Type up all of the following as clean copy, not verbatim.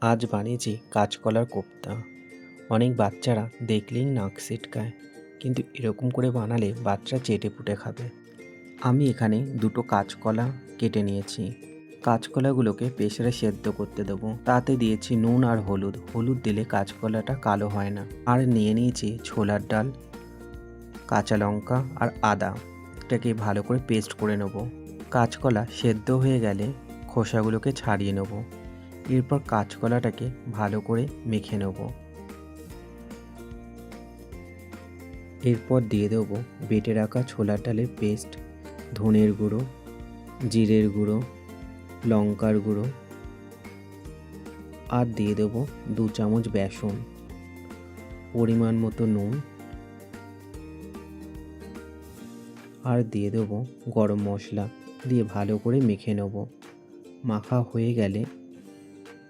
আজ বানিয়েছি কাঁচকলার কোপ্তা। অনেক বাচ্চারা দেখলেই নাক সিটকায়, কিন্তু এরকম করে বানালে বাচ্চা চেটেপুটে খাবে। আমি এখানে দুটো কাঁচকলা কেটে নিয়েছি। কাঁচকলাগুলোকে প্রেসারে সেদ্ধ করতে দেবো। তাতে দিয়েছি নুন আর হলুদ। হলুদ দিলে কাঁচকলাটা কালো হয় না। আর নিয়ে নিয়েছি ছোলার ডাল, কাঁচা লঙ্কা আর আদা। এটাকে ভালো করে পেস্ট করে নেব। কাঁচকলা সেদ্ধ হয়ে গেলে খোসাগুলোকে ছাড়িয়ে নেব। এরপর কাঁচকলাটাকে ভালো করে মেখে নেব। এরপর দিয়ে দেবো বেটে রাখা ছোলার ডালের পেস্ট, ধনের গুঁড়ো, জিরের গুঁড়ো, লঙ্কার গুঁড়ো, আর দিয়ে দেবো 2 চামচ বেসন, পরিমাণ মতো নুন, আর দিয়ে দেবো গরম মশলা দিয়ে ভালো করে মেখে নেব। মাখা হয়ে গেলে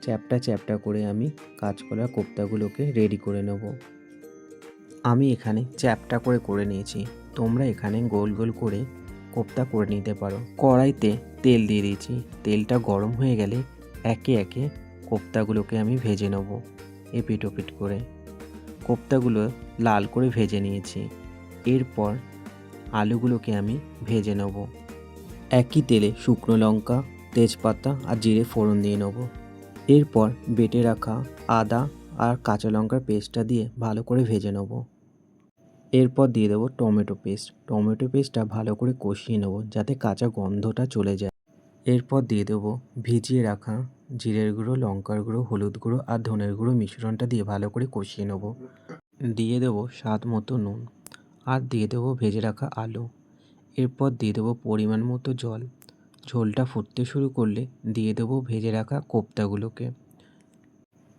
চ্যাপটা চ্যাপটা করে আমি কাঁচকলার কোপ্তাগুলোকে রেডি করে নেব। আমি এখানে চ্যাপটা করে নিয়েছি। তোমরা এখানে গোল গোল করে কোপ্তা করে নিতে পারো। কড়াইতে তেল দিয়ে দিয়েছি। তেলটা গরম হয়ে গেলে একে একে কোপ্তাগুলোকে আমি ভেজে নেব এপিট ওপিট করে। কোপ্তাগুলো লাল করে ভেজে নিয়েছি। এরপর আলুগুলোকে আমি ভেজে নেব। একই তেলে শুকনো লঙ্কা, তেজপাতা আর জিরে ফোড়ন দিয়ে নেব। এরপর বেটে রাখা আদা আর কাঁচা লঙ্কার পেস্টটা দিয়ে ভালো করে ভেজে নেব। এরপর দিয়ে দেবো টমেটো পেস্ট। টমেটো পেস্টটা ভালো করে কষিয়ে নেব যাতে কাঁচা গন্ধটা চলে যায়। এরপর দিয়ে দেবো ভিজিয়ে রাখা জিরের গুঁড়ো, লঙ্কার গুঁড়ো, হলুদ গুঁড়ো আর ধনের গুঁড়ো মিশ্রণটা দিয়ে ভালো করে কষিয়ে নেব। দিয়ে দেবো স্বাদ মতো নুন, আর দিয়ে দেবো ভেজে রাখা আলু। এরপর দিয়ে দেবো পরিমাণ মতো জল। ঝোলটা ফুটতে শুরু করলে দিয়ে দেবো ভেজে রাখা কোপ্তাগুলোকে।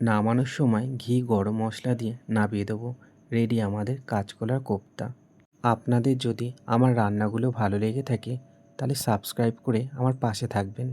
নামানোর সময় ঘি, গরম মশলা দিয়ে নামিয়ে দেবো। রেডি আমাদের কাঁচকলার কোপ্তা। আপনাদের যদি আমার রান্নাগুলো ভালো লেগে থাকে তাহলে সাবস্ক্রাইব করে আমার পাশে থাকবেন।